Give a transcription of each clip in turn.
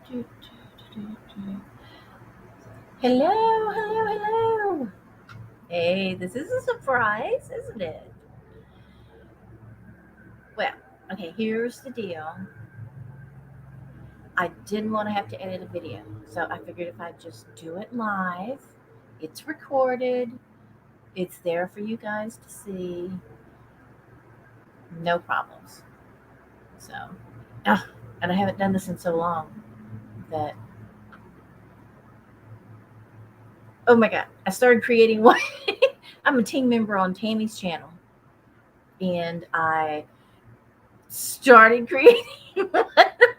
Do, do, do, do. Hello, hello, hello. Hey, this is a surprise, isn't it? Well, okay, here's the deal. I didn't want to have to edit a video, so I figured if I just do it live, it's recorded, it's there for you guys to see, no problems. So, ah, and I haven't done this in so long that, oh my God, I started creating one. I'm a team member on Tammy's channel, and I started creating one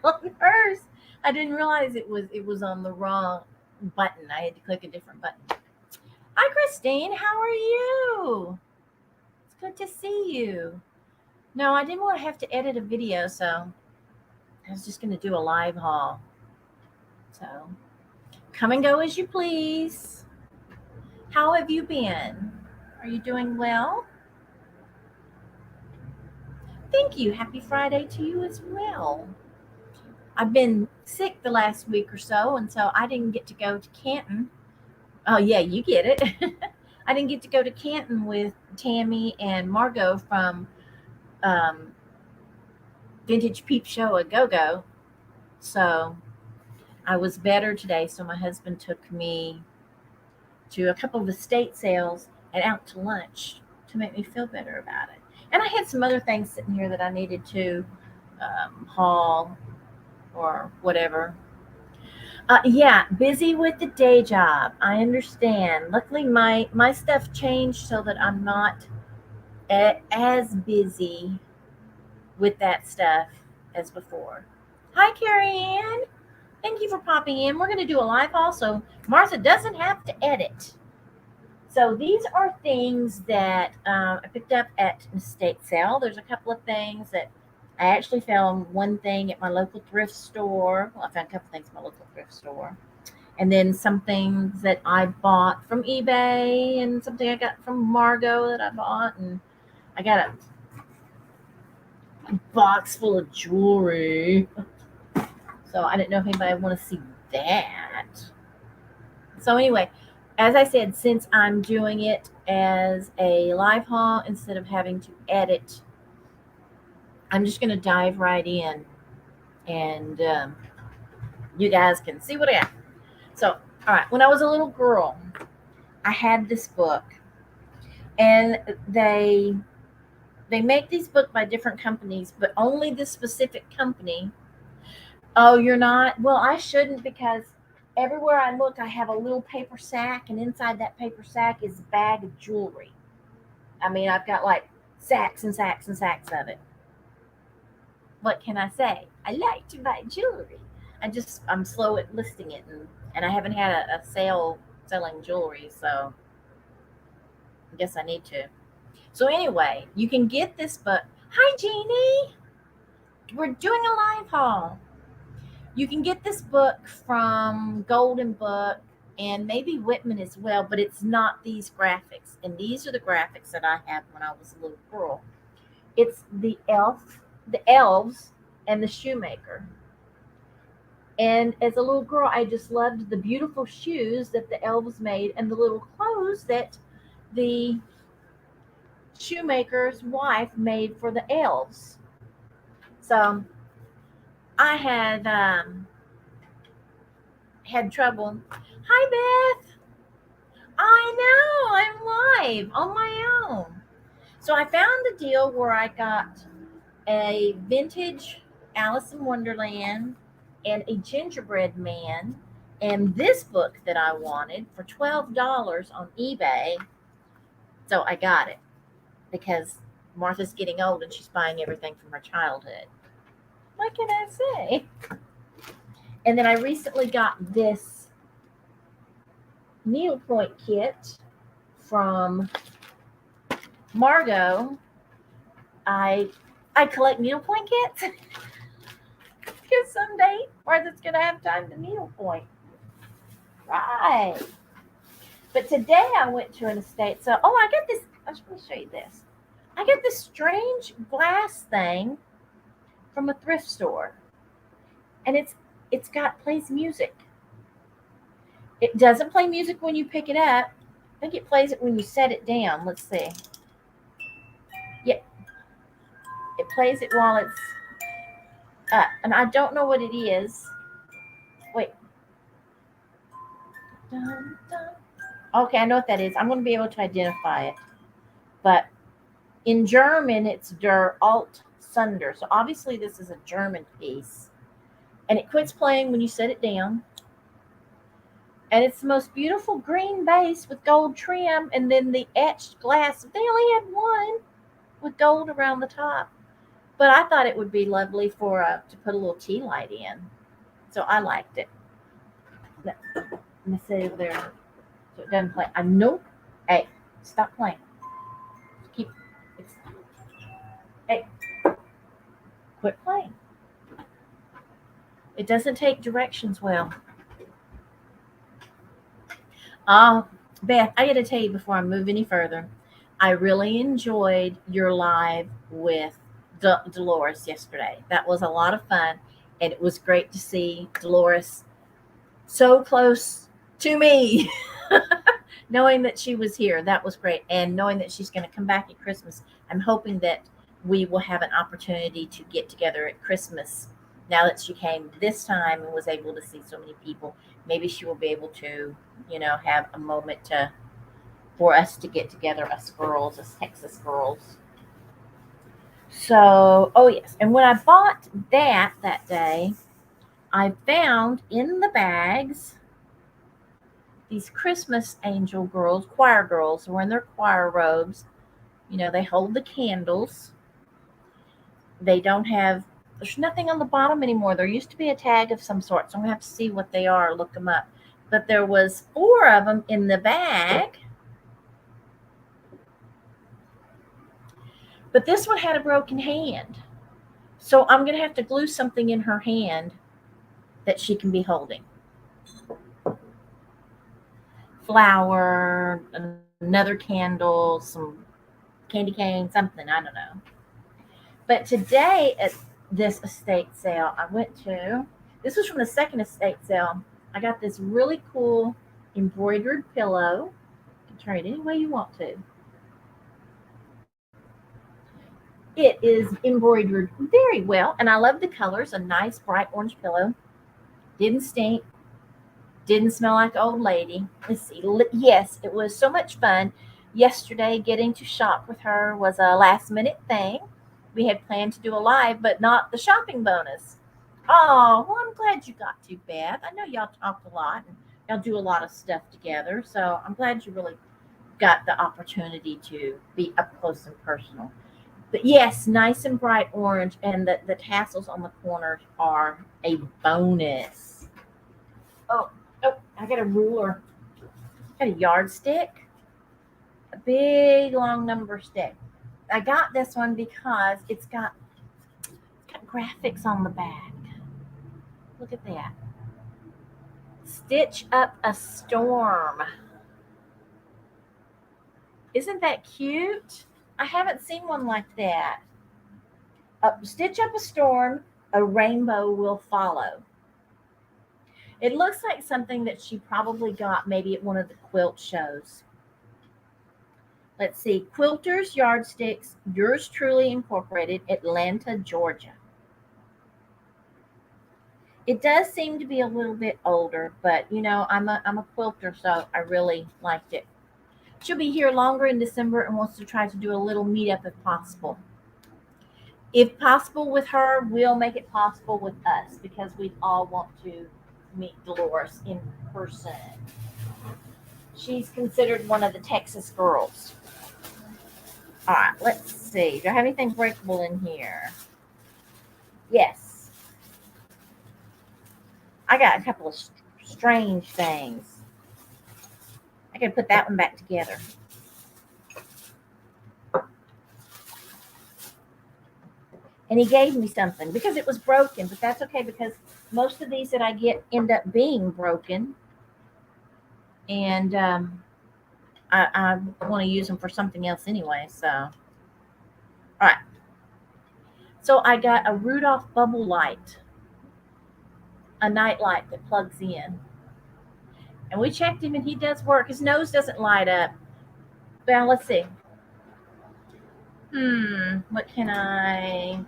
on hers. I didn't realize it was on the wrong button. I had to click a different button. Hi, Christine. How are you? It's good to see you. No, I didn't want to have to edit a video, so I was just going to do a live haul. So come and go as you please. How have you been? Are you doing well? Thank you. Happy Friday to you as well. I've been sick the last week or so, and so I didn't get to go to Canton. Oh yeah, you get it. I didn't get to go to Canton with Tammy and Margot from um, Vintage Peep Show a Go Go. So I was better today. So my husband took me to a couple of estate sales and out to lunch to make me feel better about it. And I had some other things sitting here that I needed to haul or whatever. Yeah, busy with the day job. I understand. Luckily, my stuff changed so that I'm not as busy with that stuff as before. Hi, Carrie Ann. Thank you for popping in. We're going to do a live haul, so Martha doesn't have to edit. So these are things that I picked up at an estate sale. There's a couple of things that I actually found one thing at my local thrift store. Well, I found a couple things at my local thrift store. And then some things that I bought from eBay and something I got from Margot that I bought. And I got a box full of jewelry. So I didn't know if anybody would want to see that. So anyway, as I said, since I'm doing it as a live haul instead of having to edit, I'm just going to dive right in, and you guys can see what I got. So, all right, when I was a little girl, I had this book, and they make these books by different companies, but only this specific company. Oh, you're not? Well, I shouldn't, because everywhere I look, I have a little paper sack, and inside that paper sack is a bag of jewelry. I mean, I've got like sacks and sacks and sacks of it. What can I say? I like to buy jewelry. I'm slow at listing it, and I haven't had a sale selling jewelry, so I guess I need to. So anyway, you can get this book. Hi, Jeannie. We're doing a live haul. You can get this book from Golden Book and maybe Whitman as well, but it's not these graphics. And these are the graphics that I have when I was a little girl. It's the elves, and the shoemaker. And as a little girl, I just loved the beautiful shoes that the elves made and the little clothes that the shoemaker's wife made for the elves. So I had trouble. Hi, Beth. I know, I'm live on my own. So I found a deal where I got a vintage Alice in Wonderland and a gingerbread man and this book that I wanted for $12 on eBay. So I got it because Martha's getting old and she's buying everything from her childhood. What can I say? And then I recently got this needlepoint kit from Margot. I I collect needlepoint kits because someday Martha's gonna have time to needlepoint. Right. But today I went to an estate. So I got this. Let me show you this. I got this strange glass thing from a thrift store, and It's got plays music. It doesn't play music when you pick it up. I think it plays it when you set it down. Let's see. Yeah, it plays it while it's up. And I don't know what it is. Wait. Dun, dun. Okay, I know what that is. I'm going to be able to identify it. But in German, it's Der Alt Sunder. So obviously, this is a German piece. And it quits playing when you set it down. And it's the most beautiful green base with gold trim, and then the etched glass. They only had one with gold around the top. But I thought it would be lovely for to put a little tea light in. So I liked it. Let me see over there. So it doesn't play. I know. Hey, stop playing. Keep. It's, hey, quit playing. It doesn't take directions well. Beth, I got to tell you before I move any further, I really enjoyed your live with Dolores yesterday. That was a lot of fun, and it was great to see Dolores so close to me. Knowing that she was here, that was great. And knowing that she's going to come back at Christmas, I'm hoping that we will have an opportunity to get together at Christmas. Now that she came this time and was able to see so many people, maybe she will be able to, have a moment to for us to get together, us girls, us Texas girls. So, oh yes, and when I bought that day, I found in the bags these Christmas angel girls, choir girls, who are in their choir robes. They hold the candles. They don't have, there's nothing on the bottom anymore. There used to be a tag of some sort, so I'm going to have to see what they are, look them up. But there was 4 of them in the bag. But this one had a broken hand. So I'm going to have to glue something in her hand that she can be holding. Flour, another candle, some candy cane, something, I don't know. But today at this estate sale I went to, this was from the second estate sale. I got this really cool embroidered pillow. You can turn it any way you want to. It is embroidered very well, and I love the colors. A nice bright orange pillow. Didn't stink. Didn't smell like old lady. Let's see. Yes, it was so much fun. Yesterday, getting to shop with her was a last minute thing. We had planned to do a live, but not the shopping bonus. Oh, well, I'm glad you got to, Beth. I know y'all talk a lot and y'all do a lot of stuff together. So I'm glad you really got the opportunity to be up close and personal. But yes, nice and bright orange, and the tassels on the corners are a bonus. Oh, oh, I got a ruler. Got a yardstick, a big long number stick. I got this one because it's got graphics on the back. Look at that. Stitch up a storm. Isn't that cute? I haven't seen one like that. Stitch up a storm, a rainbow will follow. It looks like something that she probably got maybe at one of the quilt shows. Let's see. Quilters Yardsticks, Yours Truly Incorporated, Atlanta, Georgia. It does seem to be a little bit older, but I'm a quilter, so I really liked it. She'll be here longer in December and wants to try to do a little meetup if possible. If possible with her, we'll make it possible with us because we all want to meet Dolores in person. She's considered one of the Texas girls. All right, let's see. Do I have anything breakable in here? Yes. I got a couple of strange things. I can put that one back together. And he gave me something because it was broken, but that's okay because most of these that I get end up being broken. And I want to use them for something else anyway. So, all right. So I got a Rudolph bubble light. a night light that plugs in. And we checked him and he does work. His nose doesn't light up. Well, let's see. What can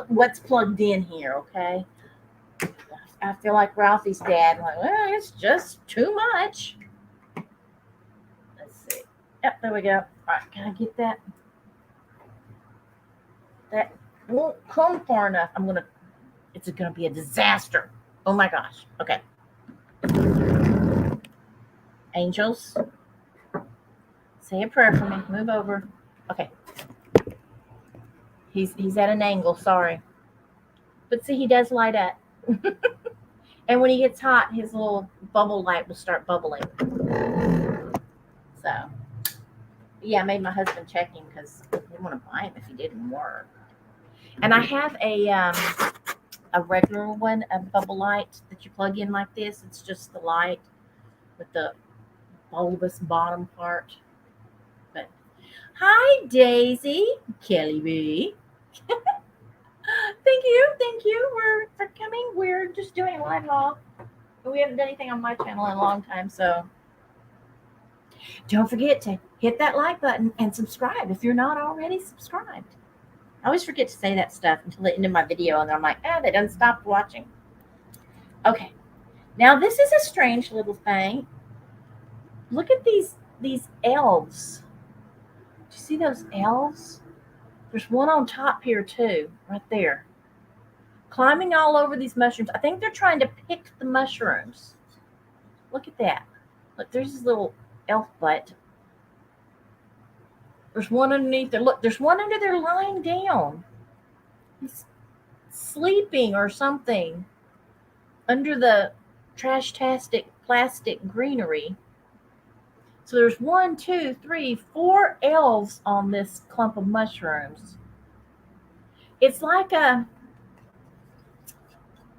what's plugged in here, okay? I feel like Ralphie's dad. I'm like, well, it's just too much. Let's see. Yep, there we go. All right, can I get that? That won't come far enough. It's gonna be a disaster. Oh my gosh. Okay. Angels, say a prayer for me. Move over. Okay. He's at an angle, sorry. But see, he does light up. And when he gets hot, his little bubble light will start bubbling. So, yeah, I made my husband check him because I didn't want to buy him if he didn't work. And I have a regular one, a bubble light that you plug in like this. It's just the light with the bulbous bottom part. But hi, Daisy, Kelly B. Thank you for coming. We're just doing a live haul. We haven't done anything on my channel in a long time, so don't forget to hit that like button and subscribe if you're not already subscribed. I always forget to say that stuff until the end of my video, and then I'm like, they done stopped watching. Okay, now this is a strange little thing. Look at these elves. Do you see those elves? There's one on top here too, right there. Climbing all over these mushrooms. I think they're trying to pick the mushrooms. Look at that. Look, there's his little elf butt. There's one underneath there. Look, there's one under there lying down. He's sleeping or something under the trash-tastic plastic greenery. So there's 1, 2, 3, 4 elves on this clump of mushrooms. It's like a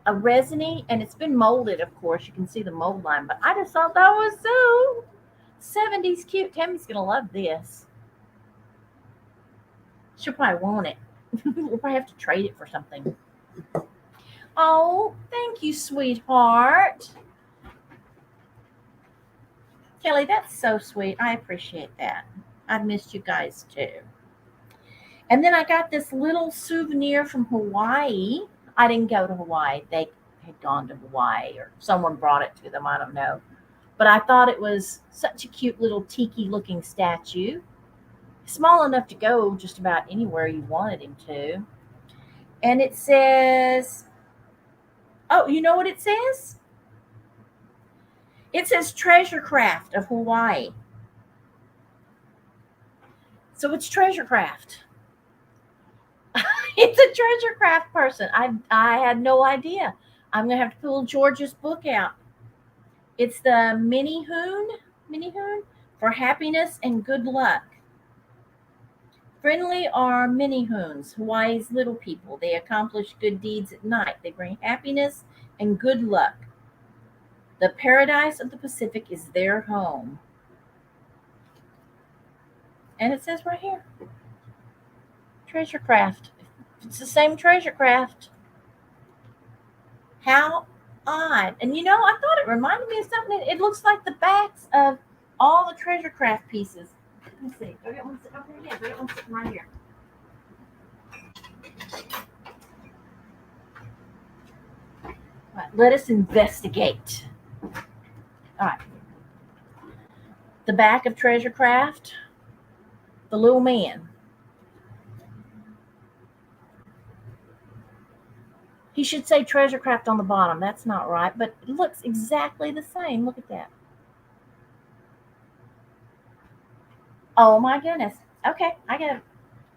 resiny, and it's been molded, of course. You can see the mold line, but I just thought that was so 70s cute. Tammy's going to love this. She'll probably want it. We'll probably have to trade it for something. Oh, thank you, sweetheart. Kelly, that's so sweet. I appreciate that. I've missed you guys too. And then I got this little souvenir from Hawaii. I didn't go to Hawaii. They had gone to Hawaii, or someone brought it to them. I don't know. But I thought it was such a cute little tiki looking statue. Small enough to go just about anywhere you wanted him to. And it says, oh, you know what it says? It says Treasure Craft of Hawaii. So it's Treasure Craft. It's a Treasure Craft person. I had no idea. I'm going to have to pull George's book out. It's the Mini Hoon for happiness and good luck. Friendly are Mini Hoons, Hawaii's little people. They accomplish good deeds at night. They bring happiness and good luck. The paradise of the Pacific is their home. And it says right here, Treasure Craft. It's the same Treasure Craft. How odd. And you know, I thought it reminded me of something. It looks like the backs of all the Treasure Craft pieces. Let me see. Do I get one sitting over here? Yeah, I got one sitting right here. All right, let us investigate. All right. The back of Treasure Craft, the little man. He should say Treasure Craft on the bottom. That's not right, but it looks exactly the same. Look at that. Oh my goodness. Okay,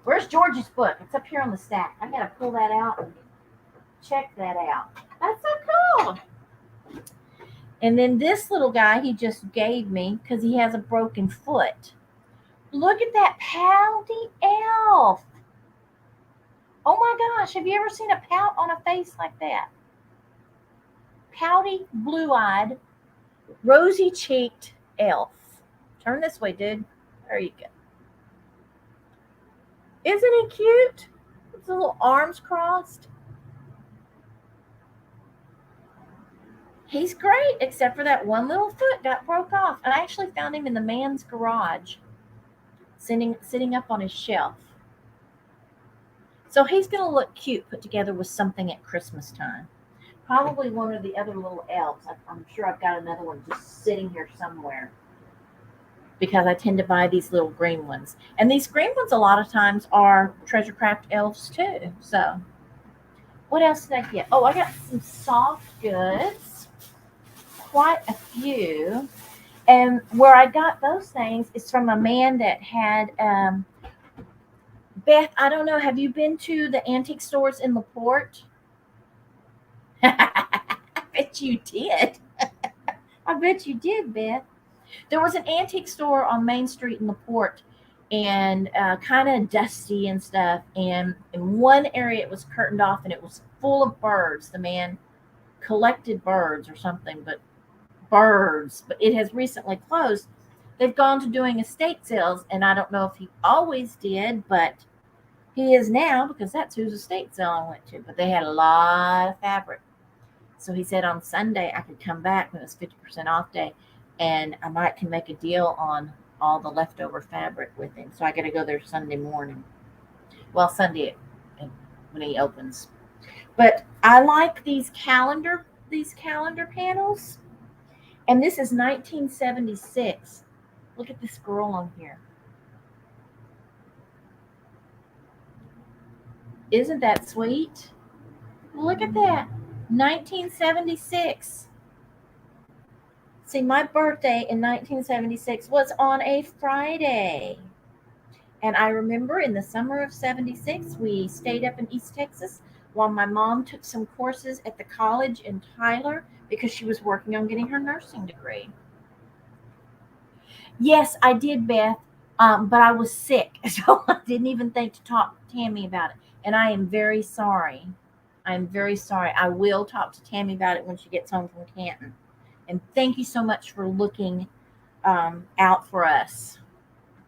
where's George's book? It's up here on the stack. I gotta pull that out and check that out. That's so cool. And then this little guy he just gave me because he has a broken foot. Look at that pouty elf. Oh my gosh, have you ever seen a pout on a face like that? Pouty, blue-eyed, rosy-cheeked elf. Turn this way, dude. There you go. Isn't he cute? His little arms crossed. He's great, except for that one little foot got broke off. And I actually found him in the man's garage, sitting up on his shelf. So he's going to look cute put together with something at Christmas time. Probably one of the other little elves. I'm sure I've got another one just sitting here somewhere because I tend to buy these little green ones. And these green ones, a lot of times, are Treasure Craft elves too. So, what else did I get? Oh, I got some soft goods, quite a few. And where I got those things is from a man that had, Beth, I don't know, have you been to the antique stores in LaPorte? I bet you did. I bet you did, Beth. There was an antique store on Main Street in LaPorte, and kind of dusty and stuff. And in one area, it was curtained off, and it was full of birds. The man collected birds or something, but birds. But it has recently closed. They've gone to doing estate sales, and I don't know if he always did, but he is now because that's whose estate sale I went to. But they had a lot of fabric. So he said on Sunday I could come back when it was 50% off day, and I might can make a deal on all the leftover fabric with him. So I got to go there Sunday morning. Well, Sunday when he opens. But I like these calendar panels, and this is 1976. Look at this girl on here. Isn't that sweet? Look at that. 1976. See, my birthday in 1976 was on a Friday. And I remember in the summer of 76, we stayed up in East Texas while my mom took some courses at the college in Tyler because she was working on getting her nursing degree. Yes, I did, Beth, but I was sick, so I didn't even think to talk to Tammy about it. And I am very sorry. I'm very sorry. I will talk to Tammy about it when she gets home from Canton. And thank you so much for looking out for us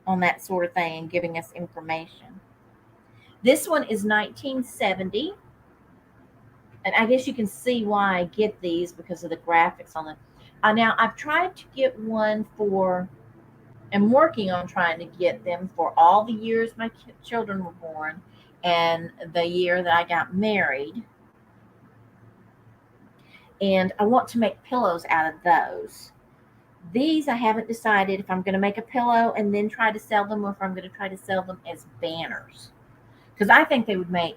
on that sort of thing and giving us information. This one is 1970, and I guess you can see why I get these because of the graphics on them. Now, I've tried to get one for, I'm working on trying to get them for all the years my children were born and the year that I got married. And I want to make pillows out of those. These I haven't decided if I'm going to make a pillow and then try to sell them or if I'm going to try to sell them as banners. Because I think they would make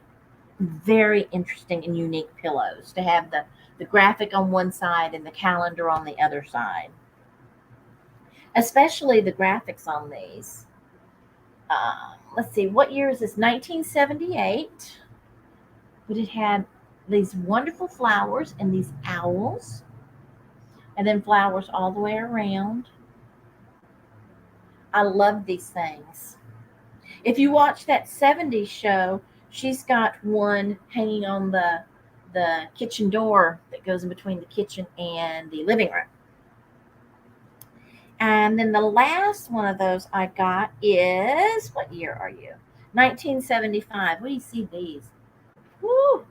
very interesting and unique pillows to have the graphic on one side and the calendar on the other side. Especially the graphics on these. Let's see, what year is this? 1978. But it had these wonderful flowers and these owls, and then flowers all the way around. I love these things. If you watch that 70s show, she's got one hanging on the kitchen door that goes in between the kitchen and the living room. And then the last one of those I got is, what year are you? 1975. What do you see these? Woo!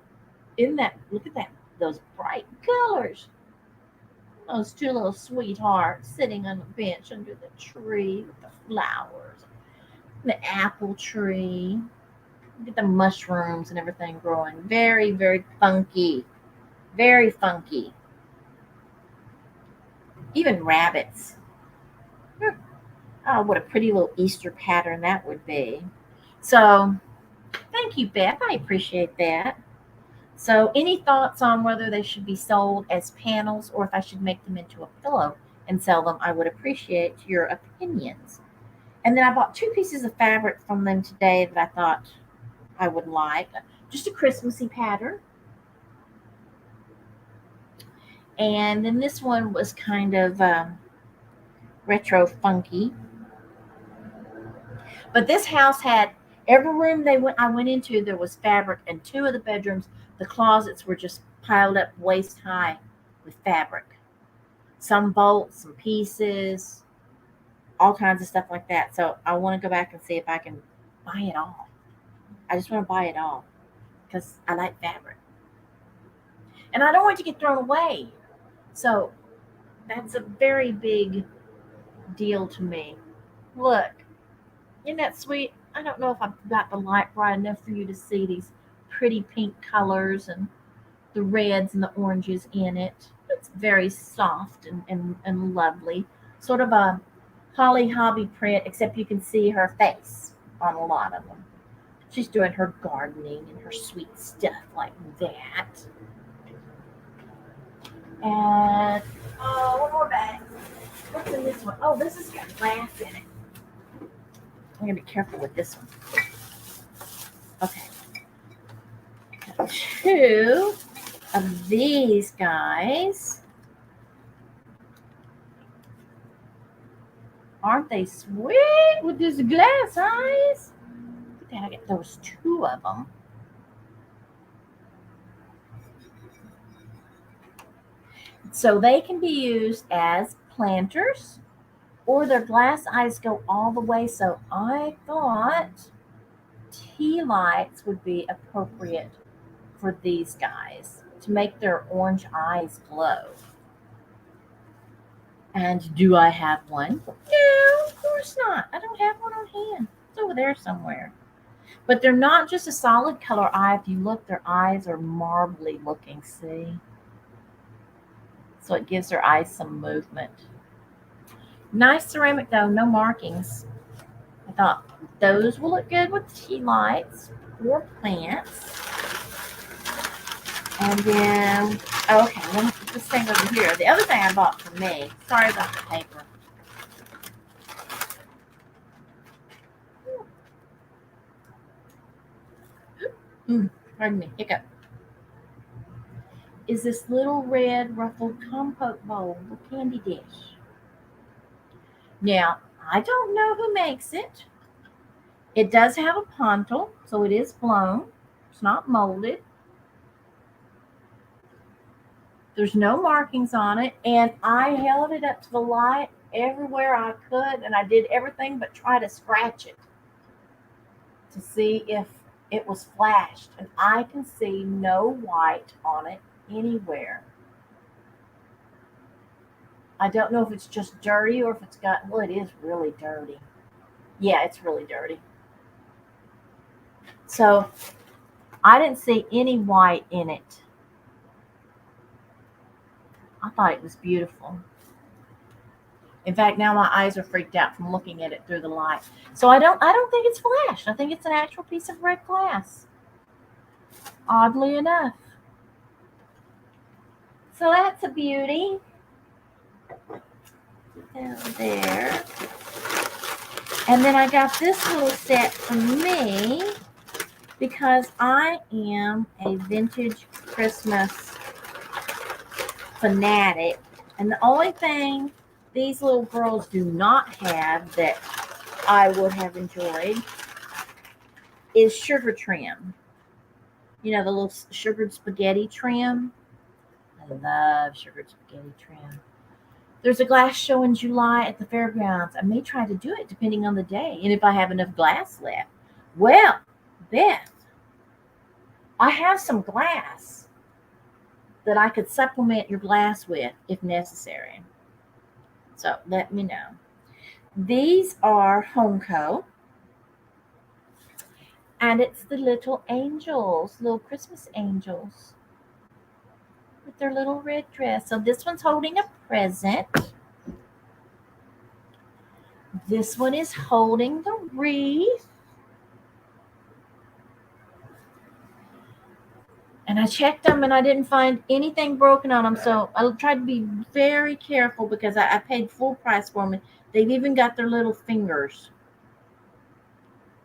Isn't that, look at that, those bright colors. Those two little sweethearts sitting on the bench under the tree with the flowers, the apple tree. Look at the mushrooms and everything growing. Very, very funky. Very funky. Even rabbits. Oh, what a pretty little Easter pattern that would be. So, thank you, Beth. I appreciate that. So, any thoughts on whether they should be sold as panels or if I should make them into a pillow and sell them? I would appreciate your opinions. And then I bought two pieces of fabric from them today that I thought I would like. Just a Christmassy pattern. And then this one was kind of retro funky. But this house had every room I went into, there was fabric, and two of the bedrooms, the closets were just piled up waist high with fabric. Some bolts, some pieces, all kinds of stuff like that. So I want to go back and see if I can buy it all. I just want to buy it all because I like fabric. And I don't want it to get thrown away. So that's a very big deal to me. Look, isn't that sweet? I don't know if I've got the light bright enough for you to see these pretty pink colors and the reds and the oranges in it. It's very soft and lovely. Sort of a Holly Hobby print, except you can see her face on a lot of them. She's doing her gardening and her sweet stuff like that. And one more bag. What's in this one? Oh, this has got glass in it. I'm gonna be careful with this one. Okay. Got two of these guys. Aren't they sweet with this glass eyes? Look at that, I get those two of them. So they can be used as planters, or their glass eyes go all the way. So I thought tea lights would be appropriate for these guys to make their orange eyes glow. And do I have one? No, of course not. I don't have one on hand. It's over there somewhere. But they're not just a solid color eye. If you look, their eyes are marbly looking, see? So it gives their eyes some movement. Nice ceramic though, no markings. I thought those will look good with tea lights or plants. And then, okay, let me put this thing over here. The other thing I bought for me, sorry about the paper. Pardon me, hiccup. Is this little red ruffled compote bowl with candy dish. Now, I don't know who makes it. It does have a pontil, so it is blown. It's not molded. There's no markings on it, and I held it up to the light everywhere I could, and I did everything but try to scratch it to see if it was flashed, and I can see no white on it anywhere. I don't know if it's just dirty or if it's got, well, it is really dirty. Yeah, it's really dirty. So I didn't see any white in it. I thought it was beautiful. In fact, now my eyes are freaked out from looking at it through the light. So I don't think it's flashed. I think it's an actual piece of red glass. Oddly enough. So that's a beauty. Down there. And then I got this little set for me because I am a vintage Christmas fanatic. And the only thing these little girls do not have that I would have enjoyed is sugar trim. You know, the little sugared spaghetti trim. I love sugared spaghetti trim. There's a glass show in July at the fairgrounds. I may try to do it depending on the day and if I have enough glass left. Well, Beth, I have some glass that I could supplement your glass with if necessary. So let me know. These are Honko, and it's the little angels, little Christmas angels with their little red dress. So this one's holding a present. This one is holding the wreath. And I checked them and I didn't find anything broken on them. So I tried to be very careful because I paid full price for them. They've even got their little fingers.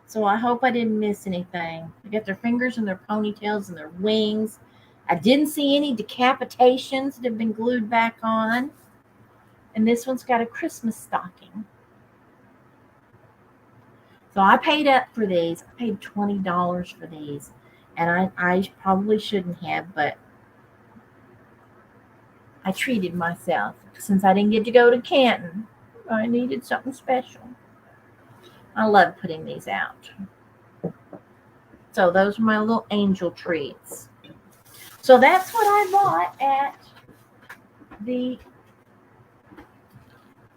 So I hope I didn't miss anything. They got their fingers and their ponytails and their wings. I didn't see any decapitations that have been glued back on. And this one's got a Christmas stocking. So I paid up for these. I paid $20 for these. And I probably shouldn't have, but I treated myself. Since I didn't get to go to Canton, I needed something special. I love putting these out. So those are my little angel treats. So that's what I bought at the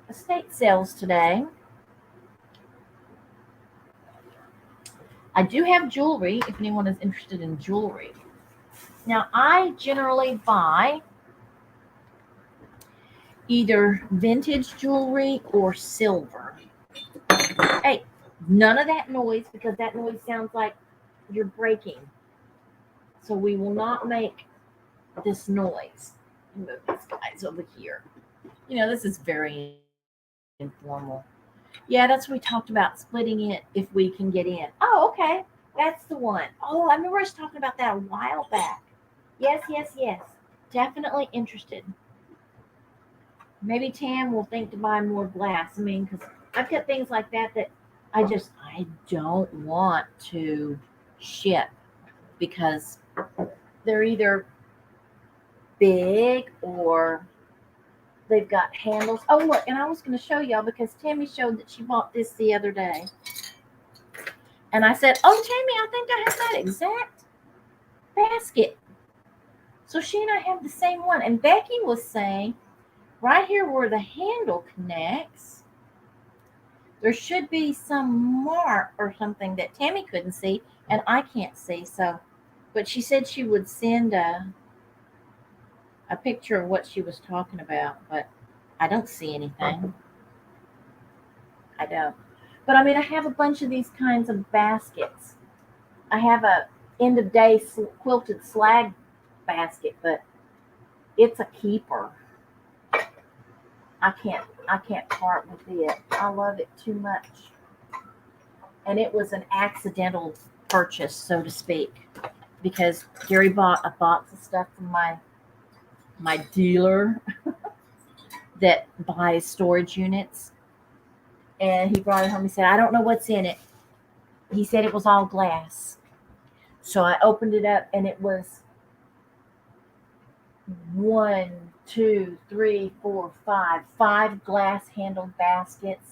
estate sales today. I do have jewelry if anyone is interested in jewelry. Now, I generally buy either vintage jewelry or silver. Hey, none of that noise because that noise sounds like you're breaking. So we will not make this noise. Move these guys over here. This is very informal. Yeah, that's what we talked about, splitting it if we can get in. Oh, okay. That's the one. Oh, I remember us talking about that a while back. Yes, yes, yes. Definitely interested. Maybe Tam will think to buy more glass. I mean, because I've got things like that I don't want to ship because they're either big or they've got handles. Oh, look, and I was going to show y'all because Tammy showed that she bought this the other day. And I said, oh, Tammy, I think I have that exact basket. So she and I have the same one. And Becky was saying, right here where the handle connects, there should be some mark or something that Tammy couldn't see and I can't see. But she said she would send a picture of what she was talking about, but I don't see anything. I don't. But I mean, I have a bunch of these kinds of baskets. I have a end of day quilted slag basket, but it's a keeper. I can't part with it. I love it too much. And it was an accidental purchase, so to speak, because Gary bought a box of stuff from my dealer that buys storage units. And he brought it home. He said, I don't know what's in it. He said it was all glass. So I opened it up and it was 5 glass handled baskets.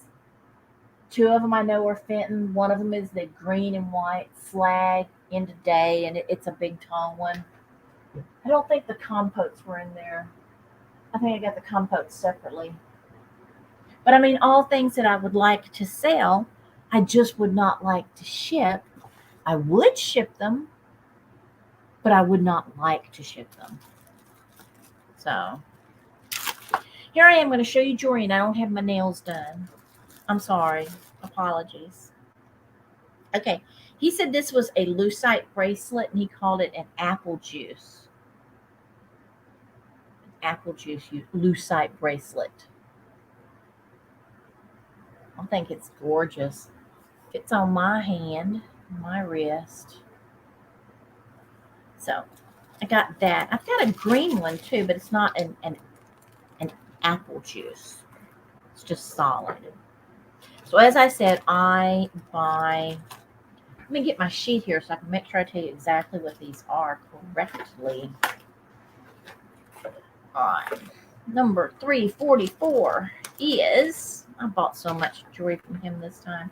2 of them I know are Fenton. One of them is the green and white slag end of day, and it's a big tall one. I don't think the compotes were in there. I think I got the compotes separately. But I mean, all things that I would like to sell, I just would not like to ship. I would ship them, but I would not like to ship them. So here I am going to show you jewelry, and I don't have my nails done. I'm sorry. Apologies. Okay. He said this was a lucite bracelet, and he called it an apple juice. Apple juice lucite bracelet. I think it's gorgeous. Fits on my hand, my wrist. So I got that. I've got a green one too, but it's not an apple juice. It's just solid. So as I said, I buy. Let me get my sheet here so I can make sure I tell you exactly what these are correctly. Number 344 is. I bought so much jewelry from him this time.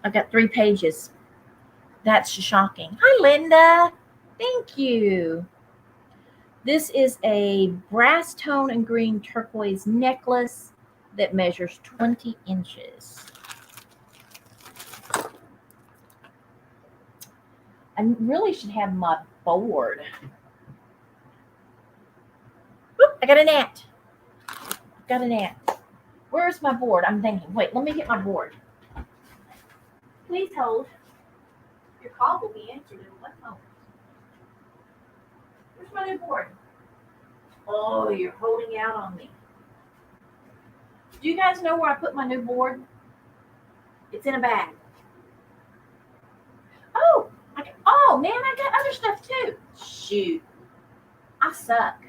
I've got 3 pages. That's shocking. Hi, Linda. Thank you. This is a brass tone and green turquoise necklace that measures 20 inches. I really should have my board. Oop, I got an ant. Where's my board? I'm thinking. Wait, let me get my board. Please hold. Your call will be answered in 1 moment. Where's my new board? Oh, you're holding out on me. Do you guys know where I put my new board? It's in a bag. Oh man, I got other stuff too. Shoot. I suck.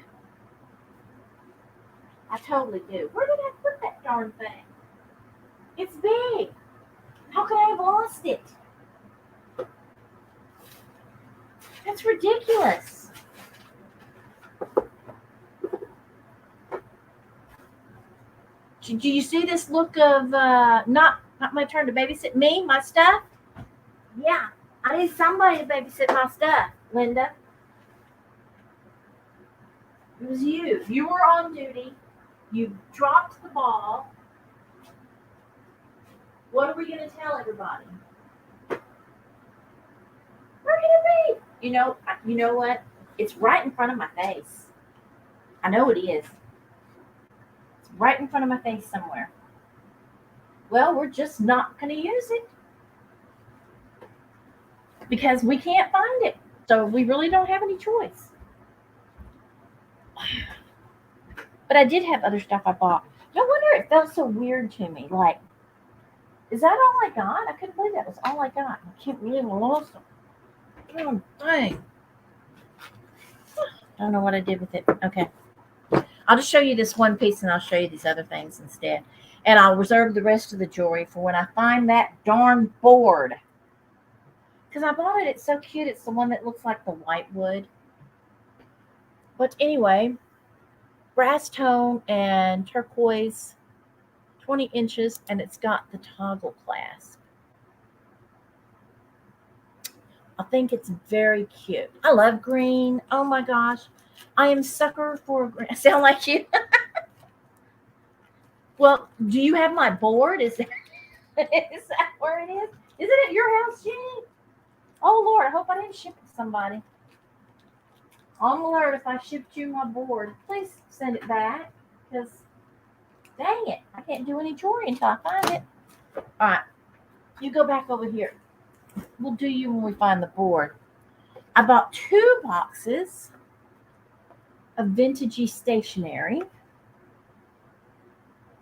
I totally do. Where did I put that darn thing? It's big. How could I have lost it? That's ridiculous. Do you see this look of not my turn to babysit me, my stuff? Yeah, I need somebody to babysit my stuff, Linda. It was you. You were on duty. You dropped the ball. What are we going to tell everybody? Where can it be? You know what? It's right in front of my face. I know it is. It's right in front of my face somewhere. Well, we're just not going to use it because we can't find it. So we really don't have any choice. But I did have other stuff I bought. No wonder it felt so weird to me. Like, is that all I got? I couldn't believe that was all I got. I can't believe I lost them. Oh, dang. I don't know what I did with it. Okay. I'll just show you this one piece and I'll show you these other things instead. And I'll reserve the rest of the jewelry for when I find that darn board. Because I bought it. It's so cute. It's the one that looks like the white wood. But anyway, brass tone and turquoise, 20 inches, and it's got the toggle clasp. I think it's very cute. I love green. Oh my gosh. I am sucker for green. I sound like you. Well, do you have my board? Is that where it is? Is it at your house, Jenny? Oh Lord, I hope I didn't ship it to somebody. On alert if I shipped you my board. Please send it back. Because dang it, I can't do any jewelry until I find it. Alright. You go back over here. We'll do you when we find the board. I bought 2 boxes of vintagey stationery.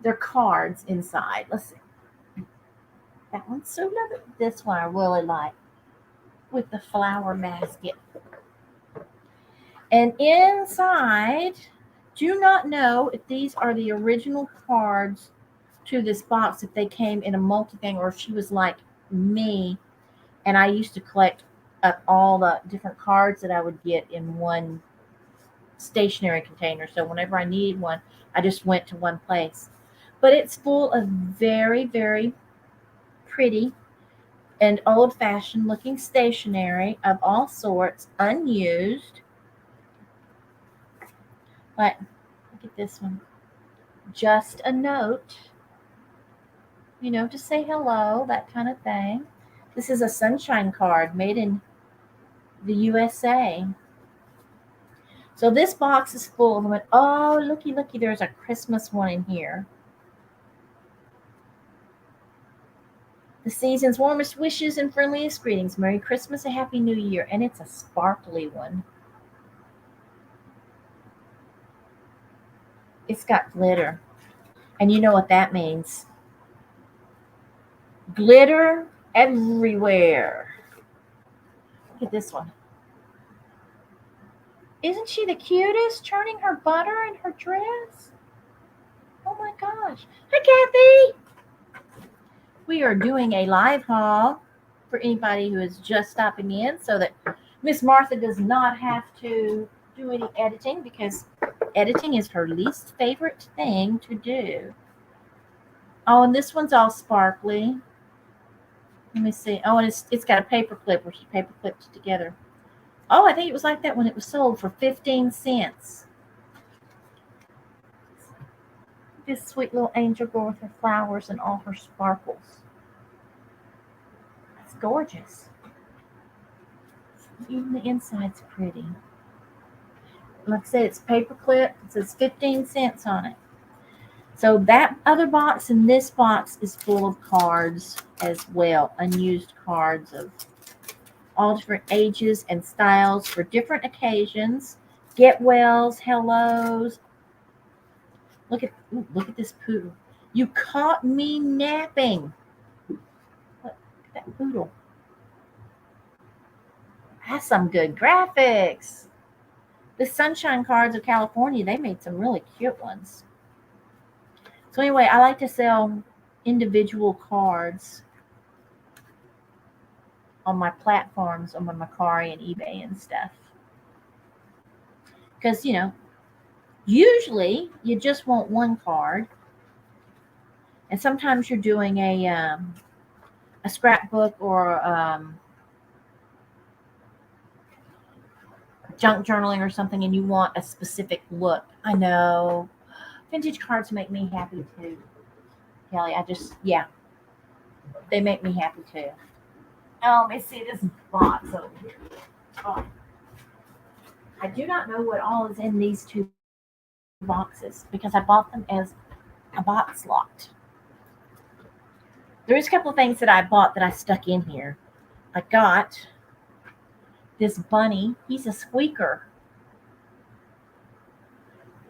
They're cards inside. Let's see. That one's so lovely. This one I really like with the flower basket. And inside, do not know if these are the original cards to this box, if they came in a multi-thing, or if she was like me and I used to collect up all the different cards that I would get in one stationery container. So whenever I needed one, I just went to one place. But it's full of very, very pretty and old-fashioned looking stationery of all sorts, unused. But look at this one. Just a note, to say hello, that kind of thing. This is a sunshine card made in the USA. So this box is full of them. Oh, looky, there's a Christmas one in here. The season's warmest wishes and friendliest greetings. Merry Christmas, a Happy New Year. And it's a sparkly one. It's got glitter. And you know what that means. Glitter everywhere. Look at this one. Isn't she the cutest, churning her butter in her dress? Oh my gosh. Hi, Kathy. We are doing a live haul for anybody who is just stopping in so that Miss Martha does not have to do any editing, because editing is her least favorite thing to do. Oh, and this one's all sparkly. Let me see. Oh, and it's got a paper clip where she paper clipped it together. Oh, I think it was like that when it was sold for 15 cents. This sweet little angel girl with her flowers and all her sparkles. That's gorgeous. Even the inside's pretty. Like I said, it's paper clip. It says 15 cents on it. So that other box and this box is full of cards as well. Unused cards of all different ages and styles for different occasions. Get wells, hellos. Look at this poodle. You caught me napping. Look at that poodle. That's some good graphics. The Sunshine Cards of California, they made some really cute ones. So anyway, I like to sell individual cards on my platforms, on my Mercari and eBay and stuff. Because, usually you just want one card. And sometimes you're doing a scrapbook or junk journaling or something and you want a specific look. I know. Vintage cards make me happy too, Kelly. Yeah, they make me happy too. Oh, let me see this box over here. Oh, I do not know what all is in these two boxes because I bought them as a box lot. There's a couple of things that I bought that I stuck in here. I got this bunny. He's a squeaker.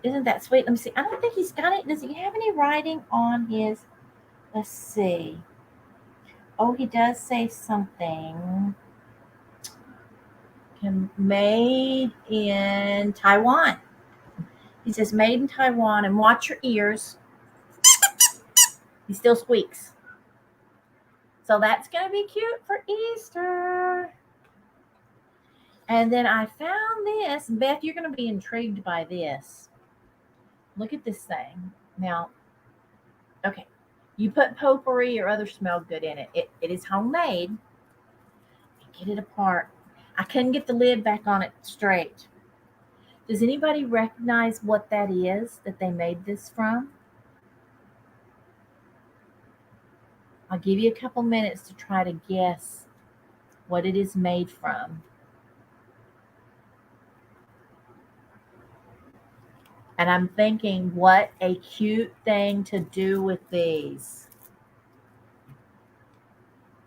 Isn't that sweet? Let me see. I don't think he's got it. Does he have any writing on his? Let's see. Oh, he does say something. Made in Taiwan. He says made in Taiwan, and watch your ears. He still squeaks. So that's going to be cute for Easter. And then I found this. Beth, you're going to be intrigued by this. Look at this thing. Now, okay, you put potpourri or other smell good in it. It is homemade. Get it apart. I couldn't get the lid back on it straight. Does anybody recognize what that is that they made this from? I'll give you a couple minutes to try to guess what it is made from. And I'm thinking, what a cute thing to do with these.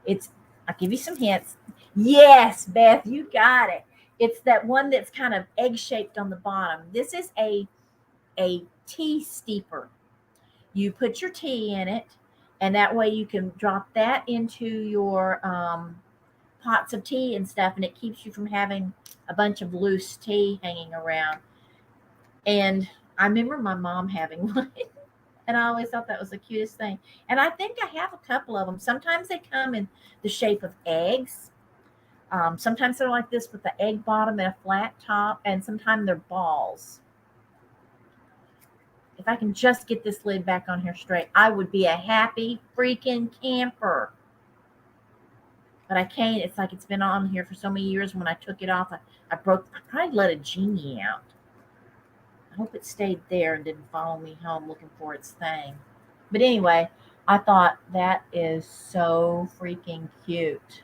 I'll give you some hints. Yes, Beth, you got it. It's that one that's kind of egg-shaped on the bottom. This is a tea steeper. You put your tea in it, and that way you can drop that into your pots of tea and stuff, and it keeps you from having a bunch of loose tea hanging around. And I remember my mom having one, and I always thought that was the cutest thing. And I think I have a couple of them. Sometimes they come in the shape of eggs. Sometimes they're like this with the egg bottom and a flat top, and sometimes they're balls. If I can just get this lid back on here straight, I would be a happy freaking camper. But I can't. It's like it's been on here for so many years. When I took it off, I probably let a genie out. I hope it stayed there and didn't follow me home looking for its thing. But anyway, I thought that is so freaking cute.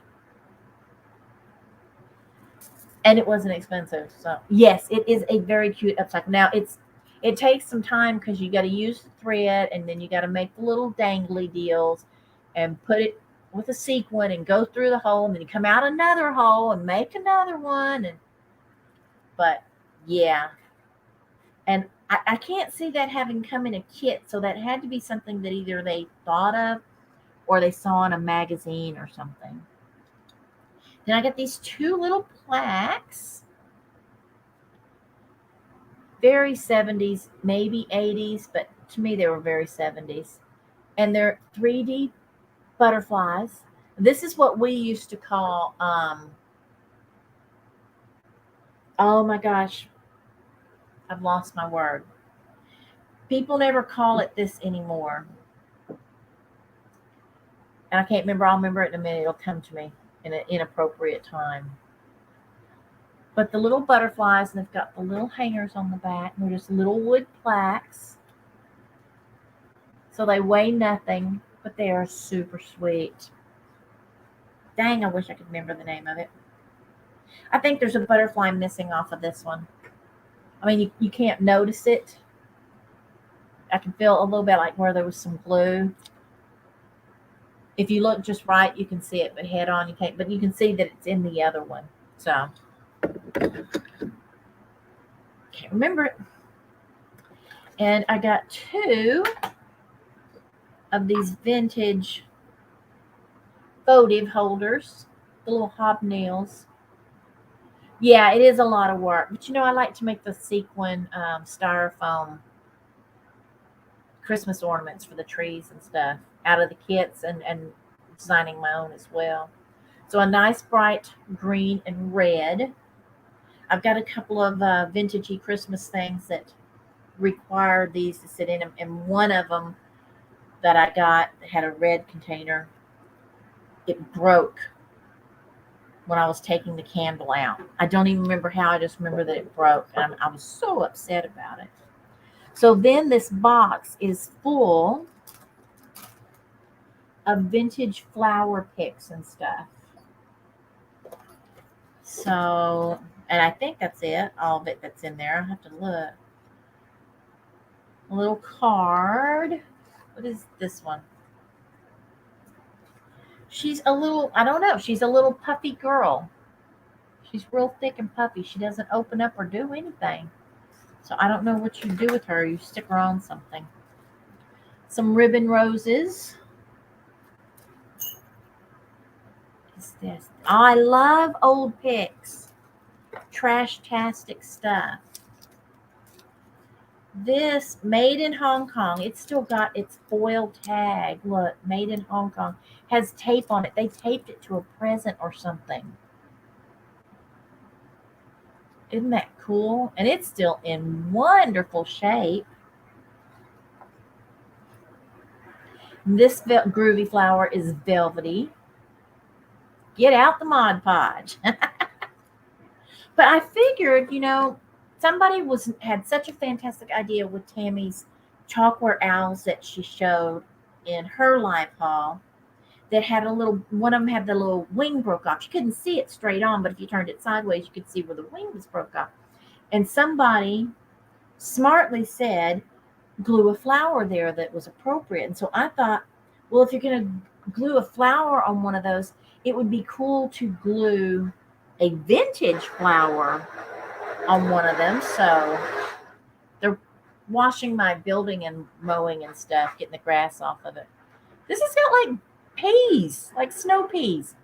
And it wasn't expensive. So yes, it is a very cute upcycle. Now it takes some time because you got to use the thread and then you got to make the little dangly deals and put it with a sequin and go through the hole and then you come out another hole and make another one. But yeah, and I can't see that having come in a kit, so that had to be something that either they thought of or they saw in a magazine or something. Then I got these two little plaques. Very 70s, maybe 80s, but to me they were very 70s. And they're 3D butterflies. This is what we used to call, oh my gosh, I've lost my word. People never call it this anymore. And I can't remember. I'll remember it in a minute. It'll come to me in an inappropriate time. But the little butterflies, and they've got the little hangers on the back. And they're just little wood plaques. So they weigh nothing, but they are super sweet. Dang, I wish I could remember the name of it. I think there's a butterfly missing off of this one. I mean, you can't notice it. I can feel a little bit like where there was some glue. If you look just right, you can see it, but head on, you can't. But you can see that it's in the other one. So, can't remember it. And I got two of these vintage votive holders, the little hobnails. Yeah, it is a lot of work. But I like to make the sequin styrofoam Christmas ornaments for the trees and stuff out of the kits and designing my own as well. So a nice bright green and red. I've got a couple of vintagey Christmas things that require these to sit in them. And one of them that I got had a red container. It broke when I was taking the candle out. I don't even remember how. I just remember that it broke. And I was so upset about it. So then this box is full of vintage flower picks and stuff. So, and I think that's it, all of it that's in there. I'll have to look. A little card. What is this one? She's a little, I don't know, she's a little puffy girl. She's real thick and puffy. She doesn't open up or do anything. So I don't know what you do with her. You stick her on something. Some ribbon roses. What's this? Oh, I love old picks. Trash-tastic stuff. This made in Hong Kong. It's still got its foil tag. Look, made in Hong Kong. Has tape on it. They taped it to a present or something. Isn't that cool? And it's still in wonderful shape. This groovy flower is velvety. Get out the Mod Podge. But I figured, somebody had such a fantastic idea with Tammy's chalkware owls that she showed in her live haul that had one of them had the little wing broke off. You couldn't see it straight on, but if you turned it sideways, you could see where the wing was broke off. And somebody smartly said, glue a flower there that was appropriate. And so I thought, well, if you're going to glue a flower on one of those, it would be cool to glue a vintage flower on one of them. So they're washing my building and mowing and stuff, getting the grass off of it. This has got like peas, like snow peas.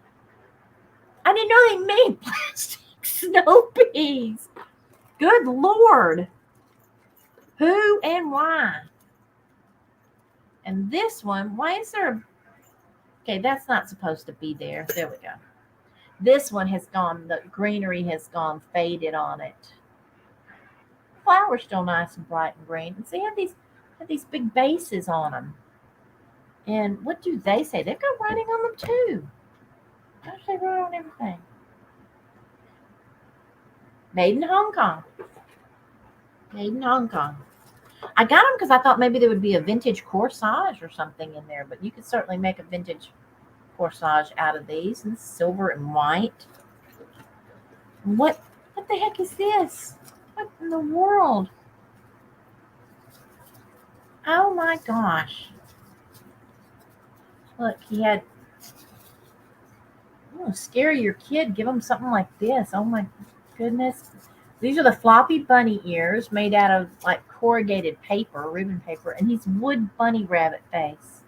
I didn't know they made plastic snow peas. Good Lord. Who and why? And this one, why is there okay, that's not supposed to be there. There we go. This one has gone, the greenery has gone faded on it. The flower's still nice and bright and green. And see, have these big bases on them. And what do they say? They've got writing on them too. Gosh, they wrote on everything. Made in Hong Kong. Made in Hong Kong. I got them because I thought maybe there would be a vintage corsage or something in there, but you could certainly make a vintage corsage out of these. And silver and white. What the heck is this? What in the world? Oh my gosh. Look, he had scare your kid. Give them something like this. Oh my goodness. These are the floppy bunny ears made out of like corrugated paper, ribbon paper, and he's wood bunny rabbit face.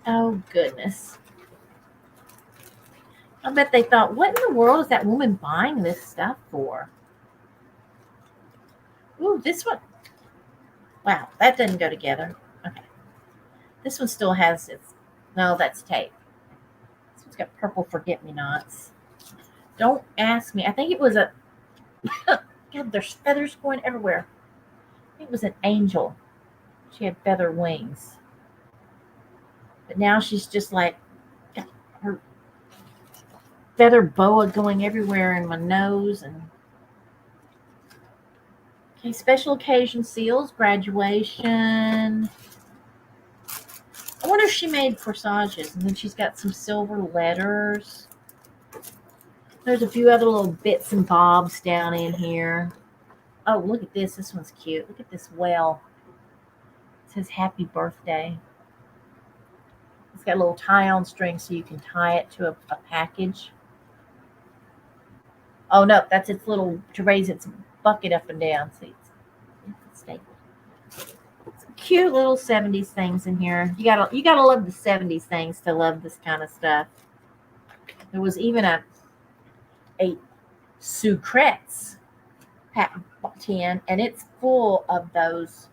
Oh goodness. I bet they thought, what in the world is that woman buying this stuff for? Ooh, this one. Wow, that doesn't go together. Okay. This one still has its, no, that's tape. This one's got purple forget-me-nots. Don't ask me. I think it was a, God, there's feathers going everywhere. I think it was an angel. She had feather wings. But now she's just like, got her feather boa going everywhere in my nose. And okay, special occasion seals, graduation. I wonder if she made corsages. And then she's got some silver letters. There's a few other little bits and bobs down in here. Oh, look at this. This one's cute. Look at this well. It says happy birthday. It's got a little tie-on string so you can tie it to a package. Oh, no, that's its little, to raise its bucket up and down. See, it's stapled. Cute little 70s things in here. You gotta love the 70s things to love this kind of stuff. There was even a Sucrets tin, and it's full of those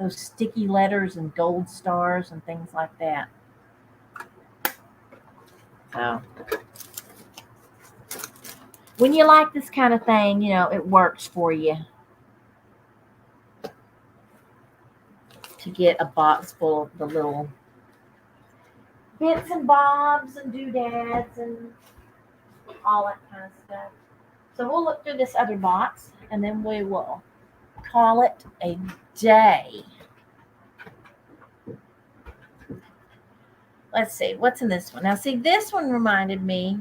sticky letters and gold stars and things like that. So when you like this kind of thing, it works for you to get a box full of the little bits and bobs and doodads and all that kind of stuff. So we'll look through this other box and then we will call it a day. Let's see, what's in this one? Now, see, this one reminded me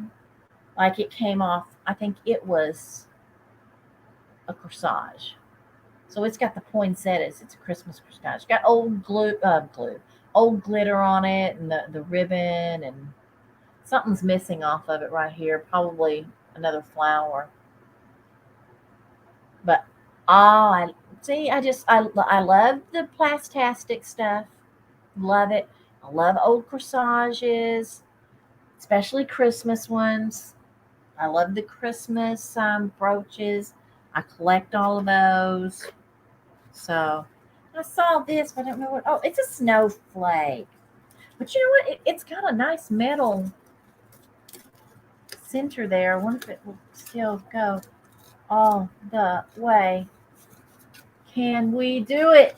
like it came off, I think it was a corsage. So it's got the poinsettias. It's a Christmas corsage. It's got old old glitter on it and the ribbon, and something's missing off of it right here. Probably another flower. But I see. I love the plastastic stuff. Love it. I love old corsages, especially Christmas ones. I love the Christmas brooches. I collect all of those. So I saw this, but I don't know what. Oh, it's a snowflake. But you know what? It's got a nice metal center there. I wonder if it will still go all the way. Can we do it?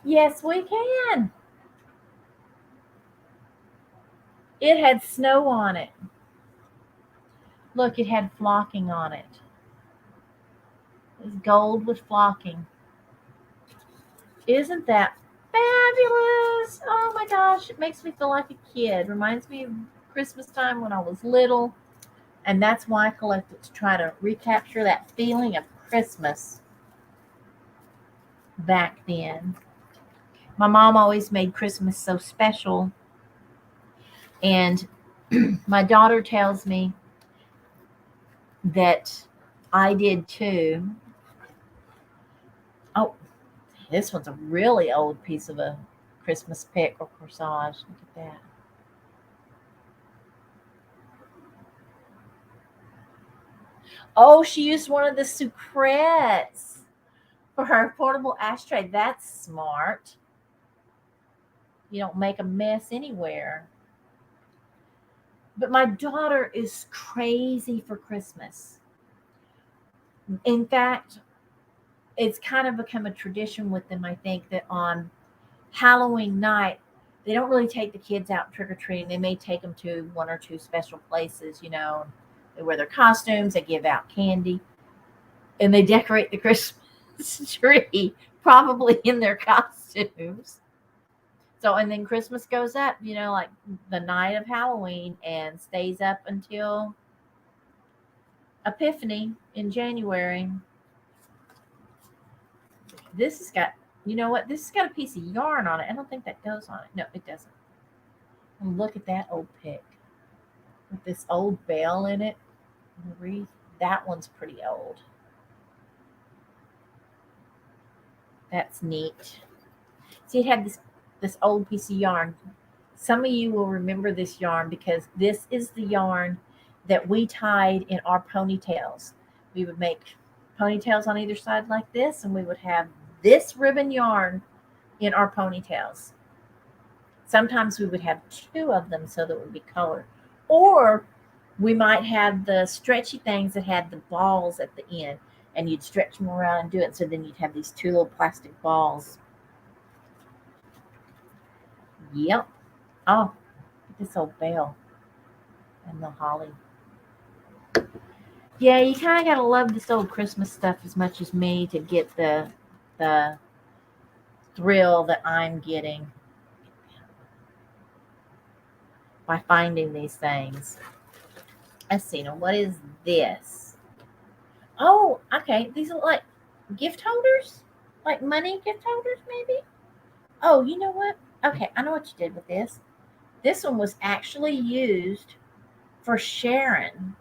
Yes, we can. It had snow on it. Look, it had flocking on it. It's gold with flocking. Isn't that fabulous? Oh my gosh, it makes me feel like a kid. Reminds me of Christmas time when I was little. And that's why I collect it, to try to recapture that feeling of Christmas back then. My mom always made Christmas so special. And my daughter tells me that I did too. Oh, this one's a really old piece of a Christmas pick or corsage. Look at that. Oh, she used one of the sucrets for her portable ashtray. That's smart. You don't make a mess anywhere. But my daughter is crazy for Christmas. In fact, it's kind of become a tradition with them, I think, that on Halloween night, they don't really take the kids out trick or treating. They may take them to one or two special places, you know. They wear their costumes, they give out candy, and they decorate the Christmas tree, probably in their costumes. So, and then Christmas goes up, you know, like the night of Halloween and stays up until Epiphany in January. This has got, you know what? This has got a piece of yarn on it. I don't think that goes on it. No, it doesn't. And look at that old pick with this old bell in it. The wreath. That one's pretty old. That's neat. See, it had this old piece of yarn. Some of you will remember this yarn because this is the yarn that we tied in our ponytails. We would make ponytails on either side like this, and we would have this ribbon yarn in our ponytails. Sometimes we would have two of them so that it would be colored. Or we might have the stretchy things that had the balls at the end, and you'd stretch them around and do it. So then you'd have these two little plastic balls. Yep. Oh, this old bell and the holly. Yeah, you kind of gotta love this old Christmas stuff as much as me to get the thrill that I'm getting by finding these things. Let's see. Now, what is this? Oh, okay. These are like gift holders, like money gift holders, maybe. Oh, you know what? Okay, I know what you did with this. This one was actually used for Sharon.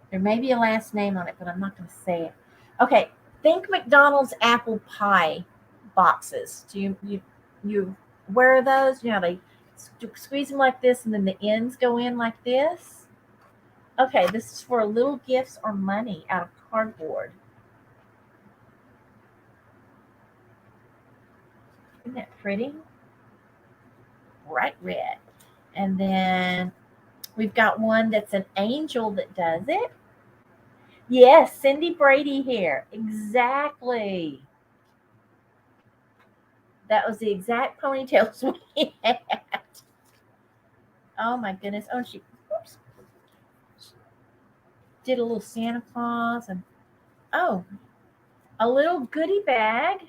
There may be a last name on it, but I'm not going to say it. Okay, think McDonald's apple pie boxes. Do you aware of those? You know, they squeeze them like this, and then the ends go in like this. Okay, this is for little gifts or money out of cardboard. Isn't that pretty? Bright red. And then we've got one that's an angel that does it. Yes, Cindy Brady here. Exactly. That was the exact ponytails we had. Oh my goodness. Oh, she oops, did a little Santa Claus and oh, a little goodie bag.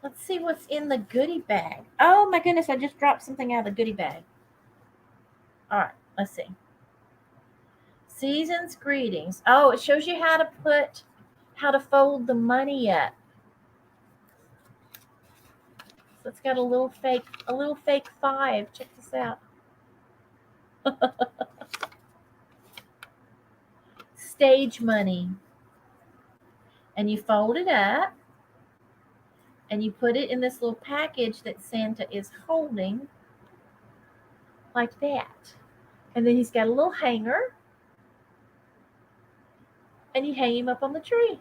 Let's see what's in the goodie bag. Oh my goodness, I just dropped something out of the goodie bag. All right, let's see. Season's greetings. Oh, it shows you how to fold the money up. So it's got a little fake 5. Check this out. Stage money. And you fold it up and you put it in this little package that Santa is holding like that. And then he's got a little hanger and you hang him up on the tree.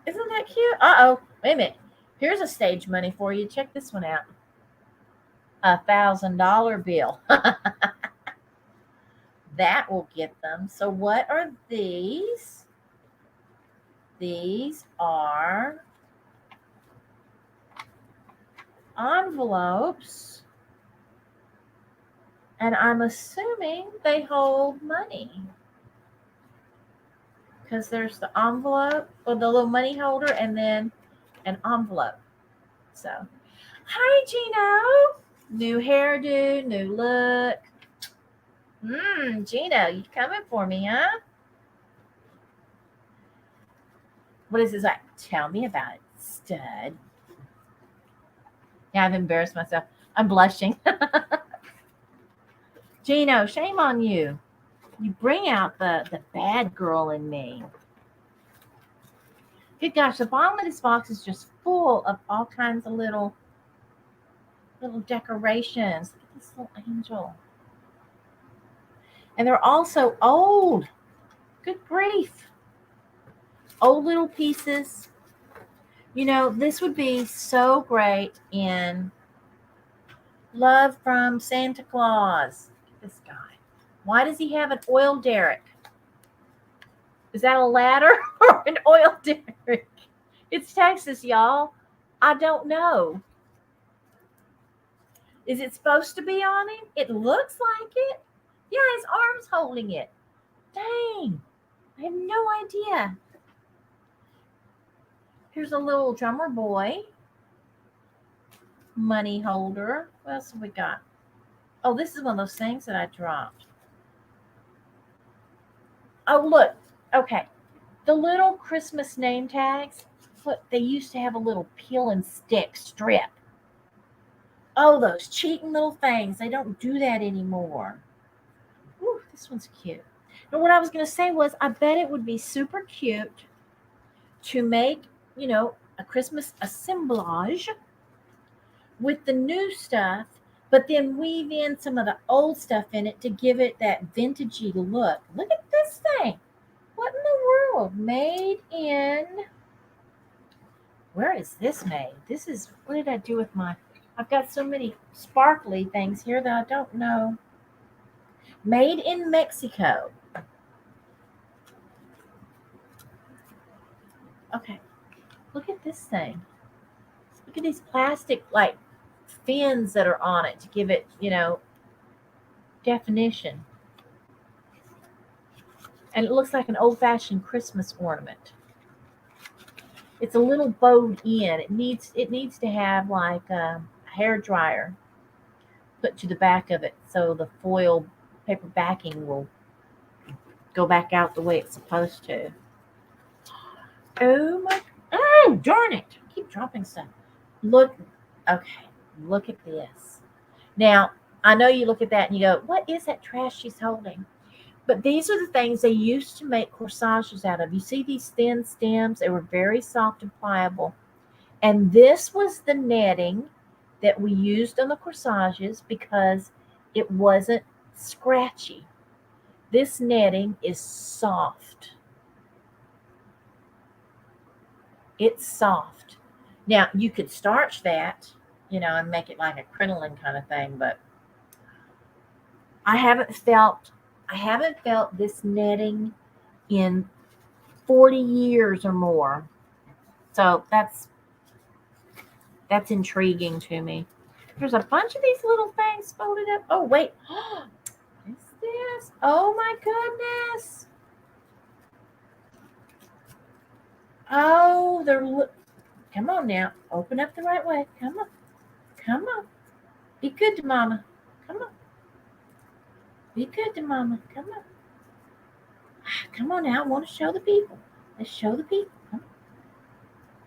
Isn't that cute? Uh-oh. Wait a minute. Here's a stage money for you. Check this one out. $1,000 bill. That will get them. So what are these? These are envelopes. And I'm assuming they hold money. Because there's the envelope or the little money holder and then an envelope. So, hi, Gino. New hairdo, new look. Gino, you coming for me, huh? What is this like? Tell me about it, stud. Yeah, I've embarrassed myself. I'm blushing. Gino, shame on you. You bring out the bad girl in me. Good gosh, the bottom of this box is just full of all kinds of little decorations. Look at this little angel. And they're all so old. Good grief. Old little pieces. You know, this would be so great in Love from Santa Claus. Look at this guy. Why does he have an oil derrick? Is that a ladder or an oil derrick? It's Texas, y'all. I don't know. Is it supposed to be on him? It looks like it. Yeah, his arm's holding it. Dang. I have no idea. Here's a little drummer boy. Money holder. What else have we got? Oh, this is one of those things that I dropped. Oh, look. Okay. The little Christmas name tags. Look, they used to have a little peel and stick strip. Oh, those cheating little things. They don't do that anymore. Ooh, this one's cute. And what I was going to say was, I bet it would be super cute to make, a Christmas assemblage with the new stuff, but then weave in some of the old stuff in it to give it that vintagey look. Look at this thing. What in the world? Made in... Where is this made? This is... What did I do with my... I've got so many sparkly things here that I don't know. Made in Mexico. Okay. Look at this thing. Look at these plastic, like, fins that are on it to give it, definition. And it looks like an old-fashioned Christmas ornament. It's a little bowed in. It needs to have like a hair dryer put to the back of it so the foil paper backing will go back out the way it's supposed to. Oh, darn it. I keep dropping stuff. Look at this. Now, I know you look at that and you go, what is that trash she's holding? But these are the things they used to make corsages out of. You see these thin stems? They were very soft and pliable. And this was the netting that we used on the corsages because it wasn't scratchy. This netting is soft. It's soft. Now, you could starch that, and make it like a crinoline kind of thing, but I haven't felt this netting in 40 years or more. So that's intriguing to me. There's a bunch of these little things folded up. Oh, wait. What's this? Oh, my goodness. Oh, come on now. Open up the right way. Come on. Come on. Be good to Mama. Come on. Be good to Mama. Come on. Come on now. I want to show the people. Let's show the people. Come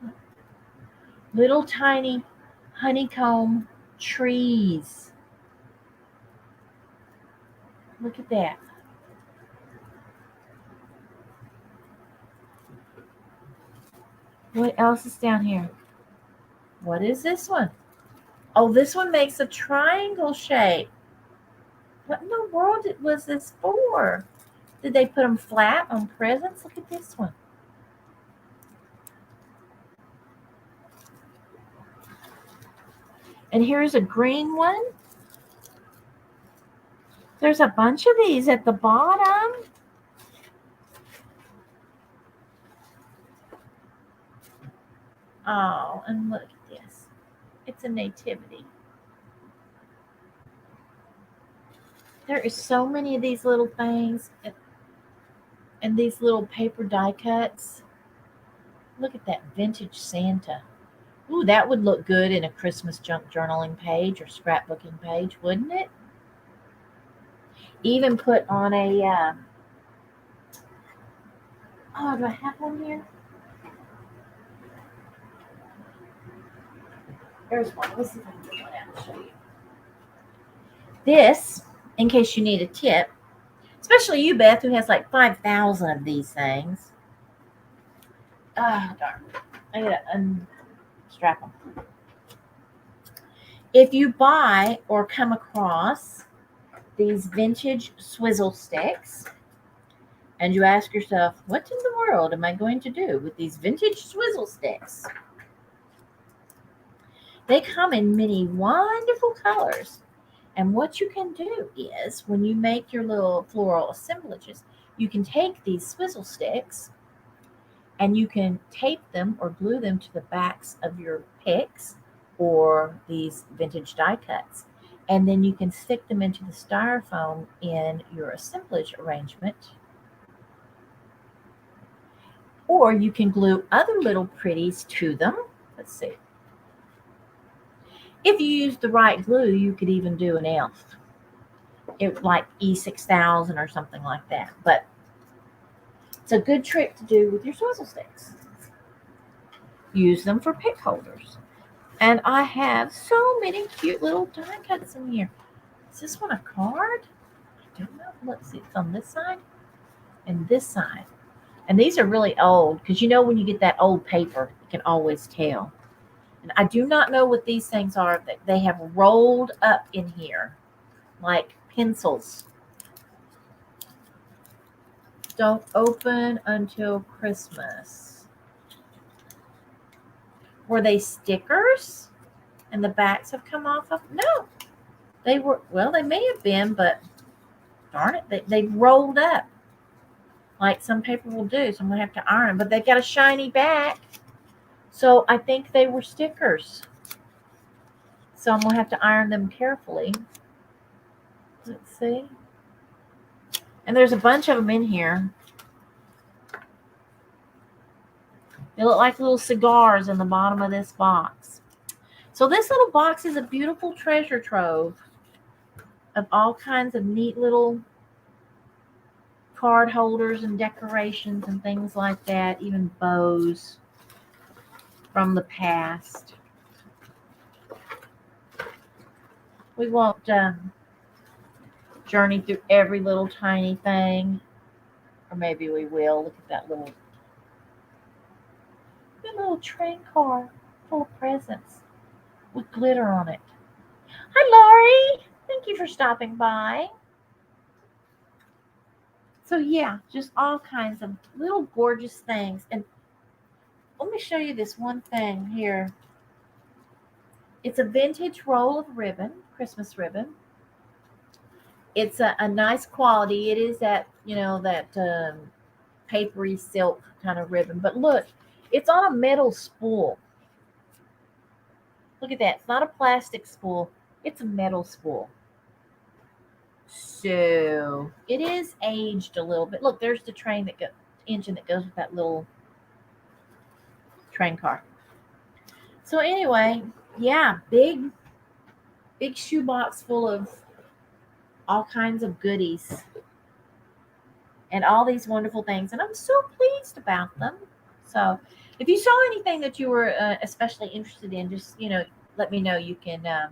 on. Little tiny honeycomb trees. Look at that. What else is down here? What is this one? Oh, this one makes a triangle shape. What in the world was this for? Did they put them flat on presents? Look at this one. And here's a green one. There's a bunch of these at the bottom. Oh, and look at this. It's a nativity. There is so many of these little things and these little paper die cuts. Look at that vintage Santa. Ooh, that would look good in a Christmas junk journaling page or scrapbooking page, wouldn't it? Even put on a, do I have one here? There's one. Let's see if I can get one out and show you. This, in case you need a tip, especially you, Beth, who has like 5,000 of these things. Ah, darn. I gotta unstrap them. If you buy or come across these vintage swizzle sticks, and you ask yourself, what in the world am I going to do with these vintage swizzle sticks? They come in many wonderful colors. And what you can do is, when you make your little floral assemblages, you can take these swizzle sticks and you can tape them or glue them to the backs of your picks or these vintage die cuts. And then you can stick them into the styrofoam in your assemblage arrangement. Or you can glue other little pretties to them. Let's see. If you use the right glue, you could even do an elf. It like E6000 or something like that. But it's a good trick to do with your swizzle sticks. Use them for pick holders. And I have so many cute little die cuts in here. Is this one a card? I don't know. Let's see. It's on this side and this side. And these are really old because you know when you get that old paper, you can always tell. And I do not know what these things are. They have rolled up in here like pencils. Don't open until Christmas. Were they stickers? And the backs have come off of? No. They were, well, they may have been, but darn it, they rolled up like some paper will do. So I'm going to have to iron them. But they've got a shiny back. So I think they were stickers. So I'm going to have to iron them carefully. Let's see. And there's a bunch of them in here. They look like little cigars in the bottom of this box. So this little box is a beautiful treasure trove of all kinds of neat little card holders and decorations and things like that, even bows from the past. We won't journey through every little tiny thing, or maybe we will. Look at that little train car full of presents with glitter on it. Hi, Laurie. Thank you for stopping by. So yeah, just all kinds of little gorgeous things. And let me show you this one thing here. It's a vintage roll of ribbon, Christmas ribbon. It's a nice quality. It is that, that papery silk kind of ribbon. But look, It's on a metal spool. Look at that. It's not a plastic spool. It's a metal spool. So it is aged a little bit. Look, there's the engine that goes with that little train car. So anyway, yeah, big shoebox full of all kinds of goodies and all these wonderful things, and I'm so pleased about them. So if you saw anything that you were especially interested in, just let me know. You can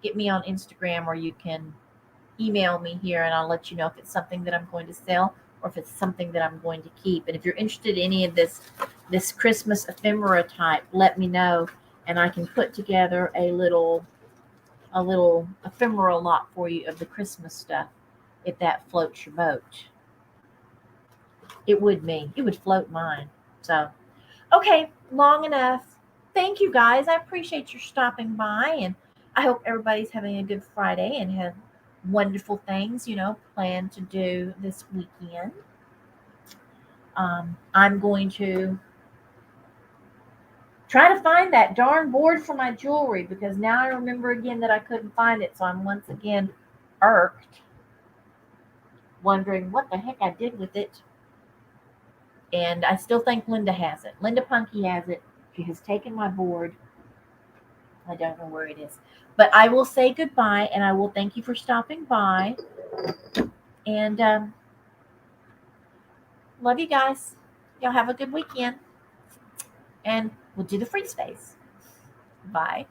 get me on Instagram, or you can email me here, and I'll let you know if it's something that I'm going to sell or if it's something that I'm going to keep. And if you're interested in any of this Christmas ephemera type, let me know, and I can put together a little ephemeral lot for you of the Christmas stuff if that floats your boat. It would me. It would float mine. So, okay, long enough. Thank you guys. I appreciate your stopping by, and I hope everybody's having a good Friday and have wonderful things, planned to do this weekend. I'm going to try to find that darn board for my jewelry because now I remember again that I couldn't find it. So I'm once again irked, wondering what the heck I did with it. And I still think Linda has it. Linda Punky has it. She has taken my board. I don't know where it is. But I will say goodbye and I will thank you for stopping by. And love you guys. Y'all have a good weekend. And we'll do the free space. Bye.